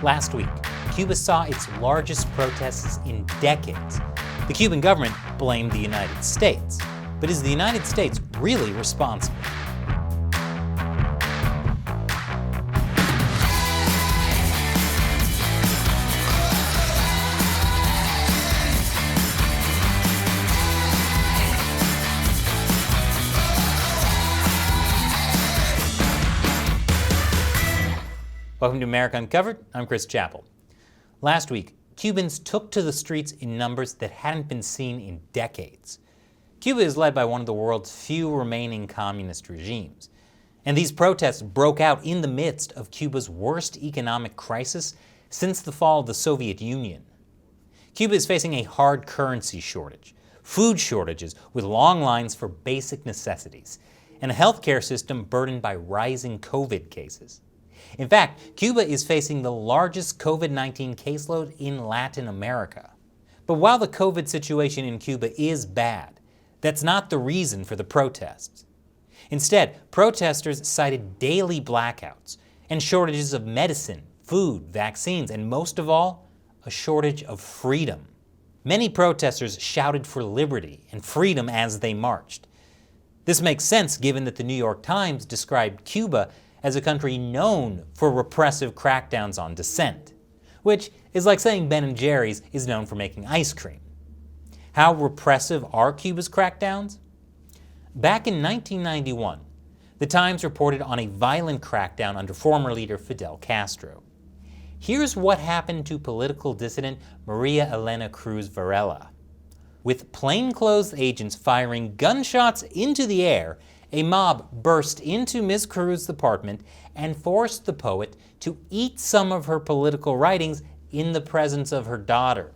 Last week, Cuba saw its largest protests in decades. The Cuban government blamed the United States. But is the United States really responsible? Welcome to America Uncovered. I'm Chris Chappell. Last week, Cubans took to the streets in numbers that hadn't been seen in decades. Cuba is led by one of the world's few remaining communist regimes, and these protests broke out in the midst of Cuba's worst economic crisis since the fall of the Soviet Union. Cuba is facing a hard currency shortage, food shortages with long lines for basic necessities, and a healthcare system burdened by rising COVID cases. In fact, Cuba is facing the largest COVID-19 caseload in Latin America. But while the COVID situation in Cuba is bad, that's not the reason for the protests. Instead, protesters cited daily blackouts and shortages of medicine, food, vaccines, and most of all, a shortage of freedom. Many protesters shouted for liberty and freedom as they marched. This makes sense given that the New York Times described Cuba as a country known for repressive crackdowns on dissent, which is like saying Ben & Jerry's is known for making ice cream. How repressive are Cuba's crackdowns? Back in 1991, the Times reported on a violent crackdown under former leader Fidel Castro. Here's what happened to political dissident Maria Elena Cruz Varela. With plainclothes agents firing gunshots into the air, a mob burst into Ms. Cruz's apartment and forced the poet to eat some of her political writings in the presence of her daughter.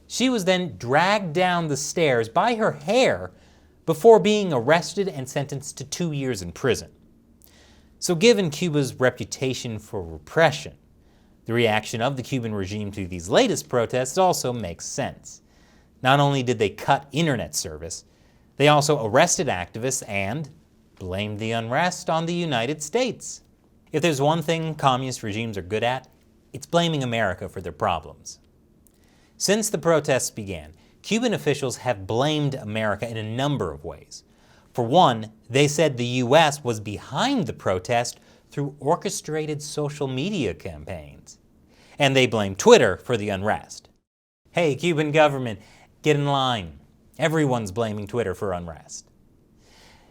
She was then dragged down the stairs by her hair before being arrested and sentenced to 2 years in prison. So given Cuba's reputation for repression, the reaction of the Cuban regime to these latest protests also makes sense. Not only did they cut internet service, they also arrested activists and blamed the unrest on the United States. If there's one thing communist regimes are good at, it's blaming America for their problems. Since the protests began, Cuban officials have blamed America in a number of ways. For one, they said the U.S. was behind the protest through orchestrated social media campaigns. And they blamed Twitter for the unrest. Hey, Cuban government, get in line. Everyone's blaming Twitter for unrest.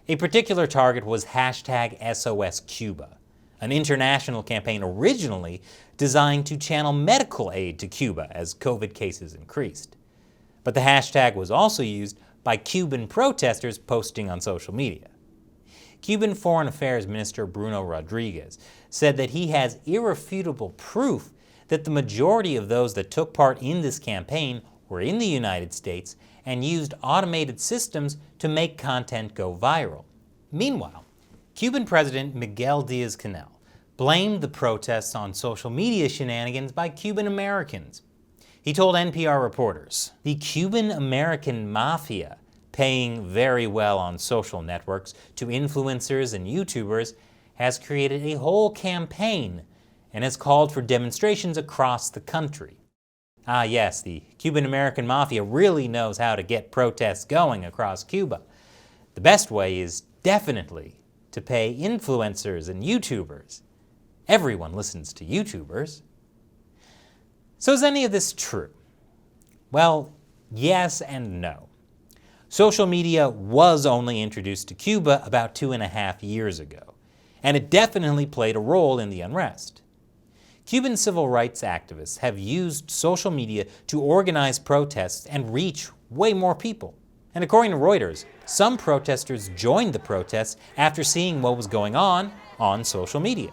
A particular target was #SOSCuba, an international campaign originally designed to channel medical aid to Cuba as COVID cases increased. But the hashtag was also used by Cuban protesters posting on social media. Cuban Foreign Affairs Minister Bruno Rodriguez said that he has irrefutable proof that the majority of those that took part in this campaign were in the United States and used automated systems to make content go viral. Meanwhile, Cuban President Miguel Diaz-Canel blamed the protests on social media shenanigans by Cuban Americans. He told NPR reporters, "The Cuban American mafia, paying very well on social networks to influencers and YouTubers, has created a whole campaign and has called for demonstrations across the country." Ah yes, the Cuban American mafia really knows how to get protests going across Cuba. The best way is definitely to pay influencers and YouTubers. Everyone listens to YouTubers. So is any of this true? Well, yes and no. Social media was only introduced to Cuba about 2.5 years ago, and it definitely played a role in the unrest. Cuban civil rights activists have used social media to organize protests and reach way more people. And according to Reuters, some protesters joined the protests after seeing what was going on social media.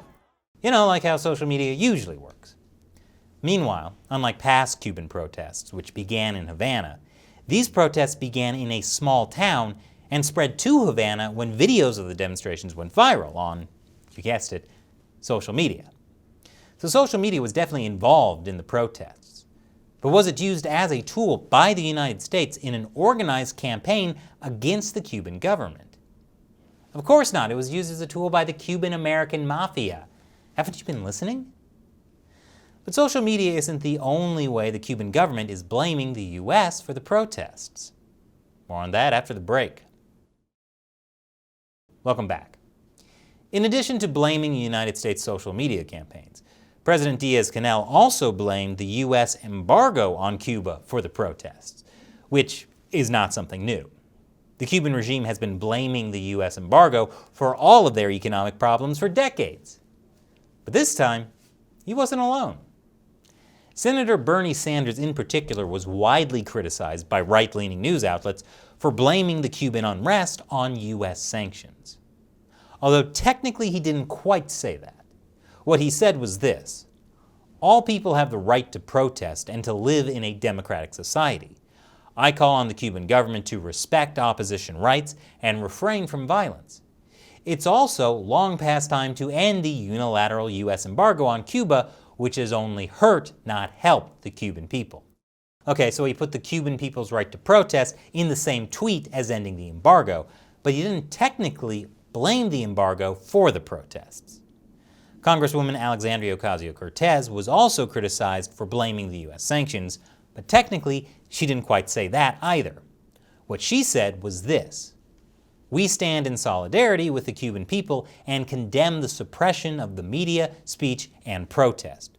You know, like how social media usually works. Meanwhile, unlike past Cuban protests, which began in Havana, these protests began in a small town and spread to Havana when videos of the demonstrations went viral on, you guessed it, social media. So social media was definitely involved in the protests. But was it used as a tool by the United States in an organized campaign against the Cuban government? Of course not. It was used as a tool by the Cuban American mafia. Haven't you been listening? But social media isn't the only way the Cuban government is blaming the U.S. for the protests. More on that after the break. Welcome back. In addition to blaming the United States social media campaigns, President Diaz-Canel also blamed the U.S. embargo on Cuba for the protests, which is not something new. The Cuban regime has been blaming the U.S. embargo for all of their economic problems for decades. But this time, he wasn't alone. Senator Bernie Sanders in particular was widely criticized by right-leaning news outlets for blaming the Cuban unrest on U.S. sanctions. Although technically he didn't quite say that. What he said was this: all people have the right to protest and to live in a democratic society. I call on the Cuban government to respect opposition rights and refrain from violence. It's also long past time to end the unilateral U.S. embargo on Cuba, which has only hurt, not helped, the Cuban people. Okay, so he put the Cuban people's right to protest in the same tweet as ending the embargo, but he didn't technically blame the embargo for the protests. Congresswoman Alexandria Ocasio-Cortez was also criticized for blaming the U.S. sanctions, but technically she didn't quite say that either. What she said was this: we stand in solidarity with the Cuban people and condemn the suppression of the media, speech, and protest.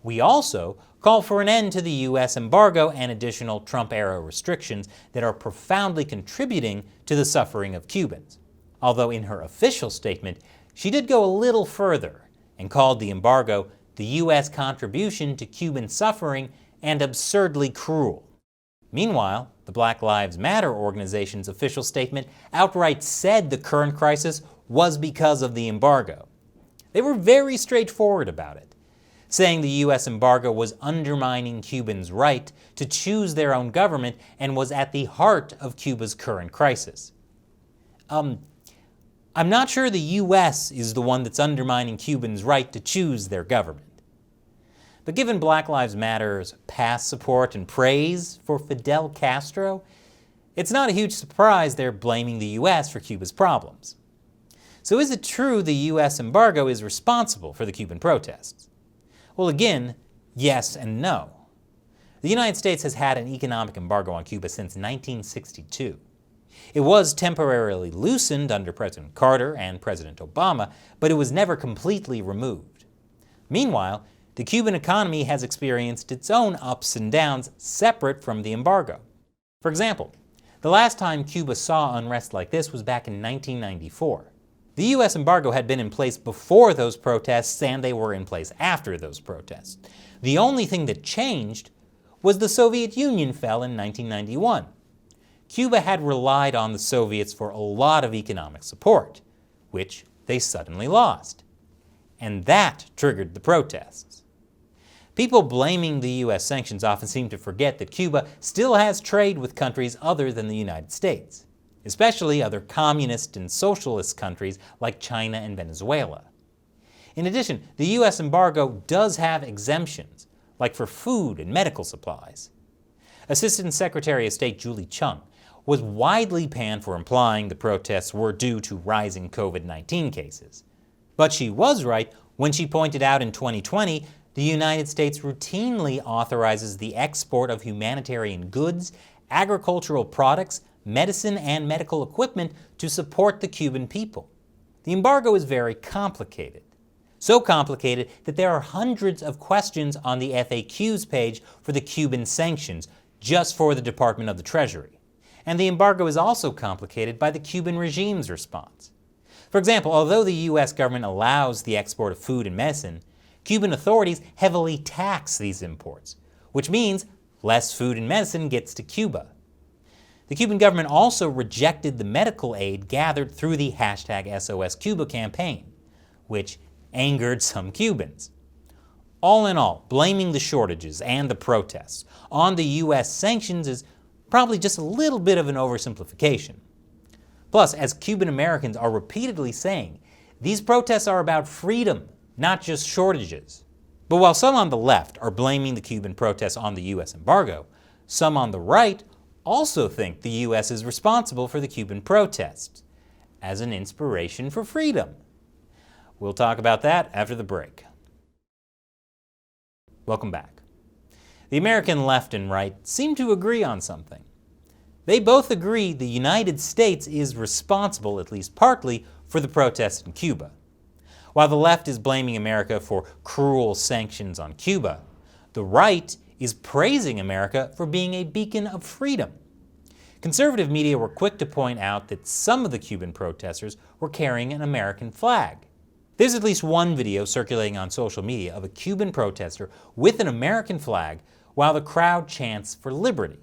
We also call for an end to the U.S. embargo and additional Trump-era restrictions that are profoundly contributing to the suffering of Cubans. Although in her official statement, she did go a little further and called the embargo the U.S. contribution to Cuban suffering and absurdly cruel. Meanwhile, the Black Lives Matter organization's official statement outright said the current crisis was because of the embargo. They were very straightforward about it, saying the U.S. embargo was undermining Cubans' right to choose their own government and was at the heart of Cuba's current crisis. I'm not sure the U.S. is the one that's undermining Cubans' right to choose their government. But given Black Lives Matter's past support and praise for Fidel Castro, it's not a huge surprise they're blaming the U.S. for Cuba's problems. So is it true the U.S. embargo is responsible for the Cuban protests? Well, again, yes and no. The United States has had an economic embargo on Cuba since 1962. It was temporarily loosened under President Carter and President Obama, but it was never completely removed. Meanwhile, the Cuban economy has experienced its own ups and downs separate from the embargo. For example, the last time Cuba saw unrest like this was back in 1994. The U.S. embargo had been in place before those protests, and they were in place after those protests. The only thing that changed was the Soviet Union fell in 1991. Cuba had relied on the Soviets for a lot of economic support, which they suddenly lost. And that triggered the protests. People blaming the U.S. sanctions often seem to forget that Cuba still has trade with countries other than the United States, especially other communist and socialist countries like China and Venezuela. In addition, the U.S. embargo does have exemptions, like for food and medical supplies. Assistant Secretary of State Julie Chung was widely panned for implying the protests were due to rising COVID-19 cases. But she was right when she pointed out in 2020 the United States routinely authorizes the export of humanitarian goods, agricultural products, medicine, and medical equipment to support the Cuban people. The embargo is very complicated. So complicated that there are hundreds of questions on the FAQs page for the Cuban sanctions, just for the Department of the Treasury. And the embargo is also complicated by the Cuban regime's response. For example, although the U.S. government allows the export of food and medicine, Cuban authorities heavily tax these imports, which means less food and medicine gets to Cuba. The Cuban government also rejected the medical aid gathered through the #SOSCuba campaign, which angered some Cubans. All in all, blaming the shortages and the protests on the U.S. sanctions is probably just a little bit of an oversimplification. Plus, as Cuban Americans are repeatedly saying, these protests are about freedom, not just shortages. But while some on the left are blaming the Cuban protests on the U.S. embargo, some on the right also think the U.S. is responsible for the Cuban protests as an inspiration for freedom. We'll talk about that after the break. Welcome back. The American left and right seem to agree on something. They both agree the United States is responsible, at least partly, for the protests in Cuba. While the left is blaming America for cruel sanctions on Cuba, the right is praising America for being a beacon of freedom. Conservative media were quick to point out that some of the Cuban protesters were carrying an American flag. There's at least one video circulating on social media of a Cuban protester with an American flag while the crowd chants for liberty.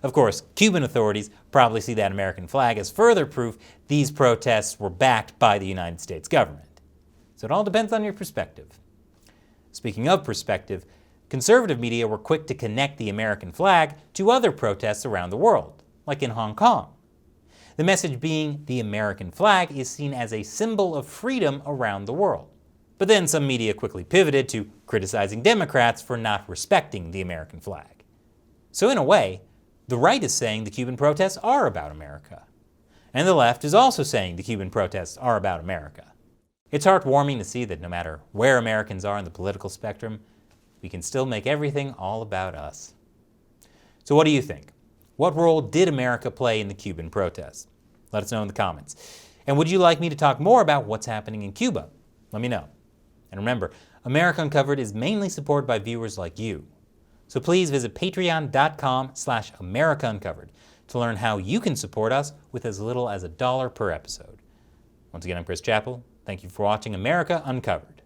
Of course, Cuban authorities probably see that American flag as further proof these protests were backed by the United States government. So it all depends on your perspective. Speaking of perspective, conservative media were quick to connect the American flag to other protests around the world, like in Hong Kong. The message being the American flag is seen as a symbol of freedom around the world. But then some media quickly pivoted to criticizing Democrats for not respecting the American flag. So in a way, the right is saying the Cuban protests are about America. And the left is also saying the Cuban protests are about America. It's heartwarming to see that no matter where Americans are in the political spectrum, we can still make everything all about us. So what do you think? What role did America play in the Cuban protests? Let us know in the comments. And would you like me to talk more about what's happening in Cuba? Let me know. And remember, America Uncovered is mainly supported by viewers like you. So please visit patreon.com/AmericaUncovered to learn how you can support us with as little as $1 per episode. Once again, I'm Chris Chappell. Thank you for watching America Uncovered.